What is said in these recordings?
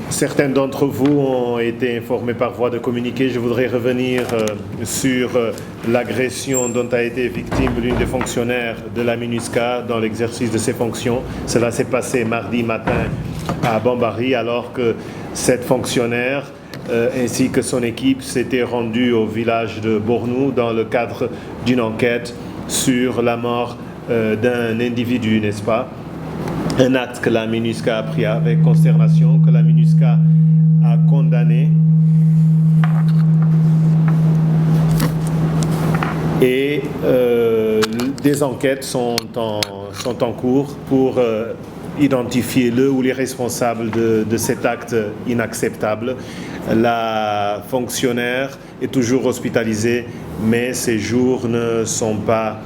Certains d'entre vous ont été informés par voie de communiqué. Je voudrais revenir sur l'agression dont a été victime l'une des fonctionnaires de la MINUSCA dans l'exercice de ses fonctions. Cela s'est passé mardi matin à Bambari, alors que cette fonctionnaire ainsi que son équipe s'étaient rendus au village de Bornou dans le cadre d'une enquête sur la mort d'un individu, n'est-ce pas? Un acte que la MINUSCA a pris avec consternation, que la MINUSCA a condamné. Et des enquêtes sont en cours pour identifier le ou les responsables de cet acte inacceptable. La fonctionnaire est toujours hospitalisée, mais ses jours ne sont pas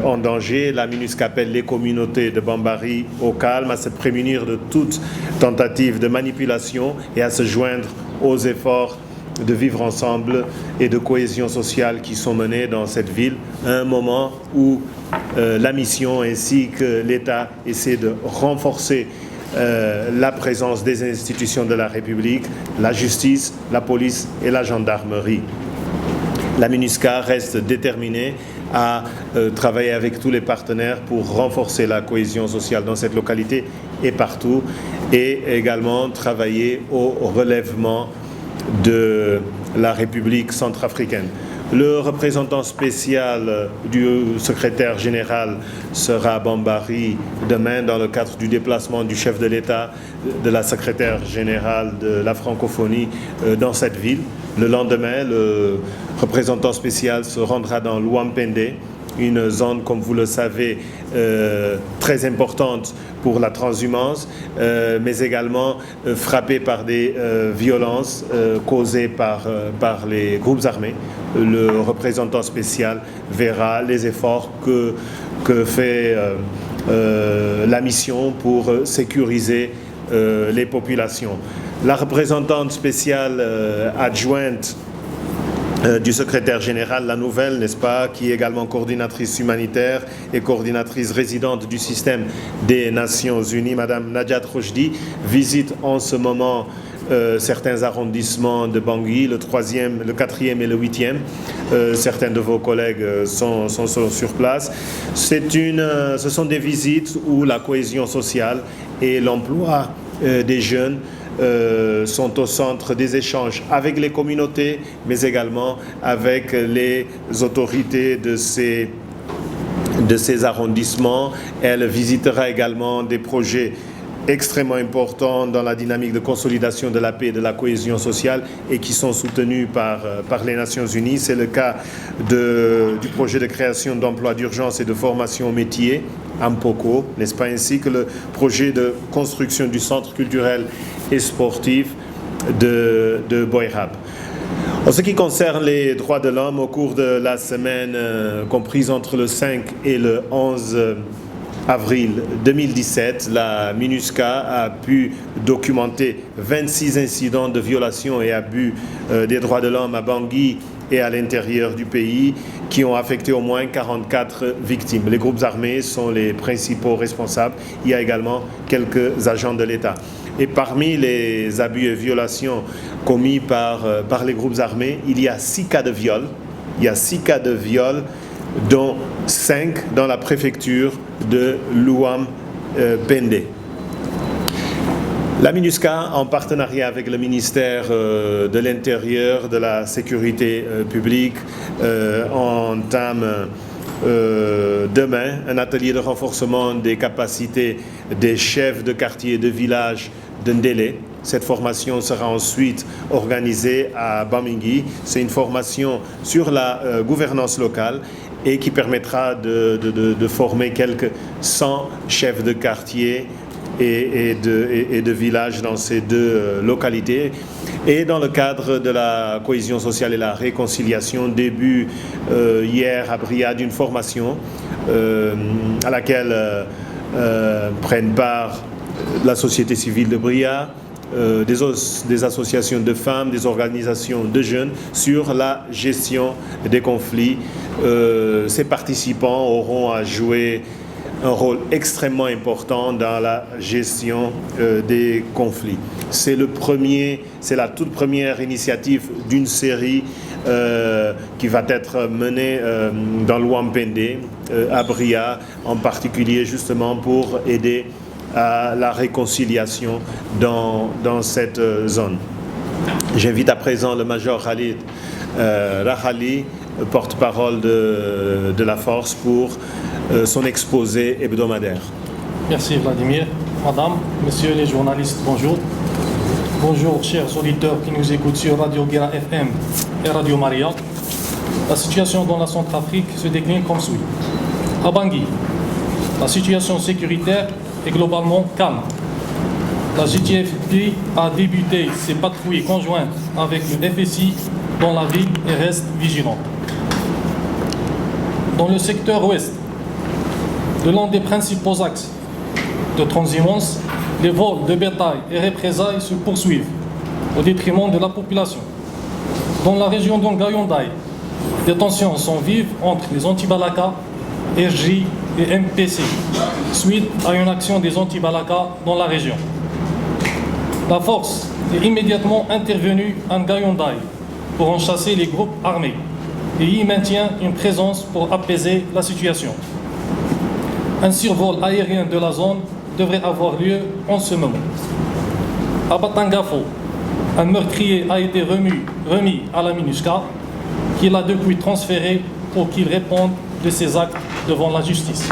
en danger. La MINUSCA appelle les communautés de Bambari au calme, à se prémunir de toute tentative de manipulation et à se joindre aux efforts de vivre ensemble et de cohésion sociale qui sont menés dans cette ville, à un moment où la mission ainsi que l'État essaient de renforcer la présence des institutions de la République, la justice, la police et la gendarmerie. La MINUSCA reste déterminée à travailler avec tous les partenaires pour renforcer la cohésion sociale dans cette localité et partout, et également travailler au relèvement de la République centrafricaine. Le représentant spécial du secrétaire général sera à Bambari demain dans le cadre du déplacement du chef de l'État, de la secrétaire générale de la francophonie dans cette ville. Le lendemain, le représentant spécial se rendra dans Luampende, une zone, comme vous le savez, très importante pour la transhumance, mais également frappée par des violences causées par les groupes armés. Le représentant spécial verra les efforts que fait la mission pour sécuriser les populations. La représentante spéciale adjointe du secrétaire général, la nouvelle, n'est-ce pas, qui est également coordinatrice humanitaire et coordinatrice résidente du système des Nations Unies, Madame Najat Rochdi, visite en ce moment certains arrondissements de Bangui, le 3e, le 4e et le 8e. Certains de vos collègues sont sur place. Ce sont des visites où la cohésion sociale et l'emploi des jeunes sont au centre des échanges avec les communautés, mais également avec les autorités de ces arrondissements. Elle visitera également des projets extrêmement importants dans la dynamique de consolidation de la paix et de la cohésion sociale et qui sont soutenus par les Nations Unies. C'est le cas du projet de création d'emplois d'urgence et de formation au métier, Ampoko, n'est-ce pas, ainsi que le projet de construction du centre culturel et sportif de Boyrab. En ce qui concerne les droits de l'homme, au cours de la semaine comprise entre le 5 et le 11 avril 2017, la MINUSCA a pu documenter 26 incidents de violation et abus des droits de l'homme à Bangui et à l'intérieur du pays qui ont affecté au moins 44 victimes. Les groupes armés sont les principaux responsables. Il y a également quelques agents de l'État. Et parmi les abus et violations commis par les groupes armés, il y a 6 cas de viol. Il y a 6 cas de viol, dont 5 dans la préfecture de Luampende. La MINUSCA, en partenariat avec le ministère de l'Intérieur, de la Sécurité publique, entame demain un atelier de renforcement des capacités des chefs de quartier et de village de Ndélé. Cette formation sera ensuite organisée à Bamingui. C'est une formation sur la gouvernance locale et qui permettra de former quelques 100 chefs de quartier et de villages dans ces deux localités. Et dans le cadre de la cohésion sociale et la réconciliation, début hier à Bria d'une formation à laquelle prennent part la société civile de Bria, des associations de femmes, des organisations de jeunes sur la gestion des conflits. Ces participants auront à jouer un rôle extrêmement important dans la gestion des conflits. C'est la toute première initiative d'une série qui va être menée dans l'Ouampende, à Bria, en particulier justement pour aider à la réconciliation dans cette zone. J'invite à présent le major Khalid Rahali, porte-parole de la force, pour son exposé hebdomadaire. Merci Vladimir. Madame, messieurs les journalistes, bonjour. Bonjour chers auditeurs qui nous écoutent sur Radio Guéra FM et Radio Maria. La situation dans la Centrafrique se décline comme suit. À Bangui, la situation sécuritaire est globalement calme. La GTFP a débuté ses patrouilles conjointes avec le FSI dans la ville et reste vigilante. Dans le secteur ouest, le long des principaux axes de transhumance, les vols de bétail et représailles se poursuivent au détriment de la population. Dans la région d'Ongayondai, des tensions sont vives entre les anti-Balaka, RJ et MPC, suite à une action des anti-Balaka dans la région. La force est immédiatement intervenue en Ngayondai pour en chasser les groupes armés et y maintient une présence pour apaiser la situation. Un survol aérien de la zone devrait avoir lieu en ce moment. À Batangafo, un meurtrier a été remis à la MINUSCA, qui l'a depuis transféré pour qu'il réponde de ses actes devant la justice.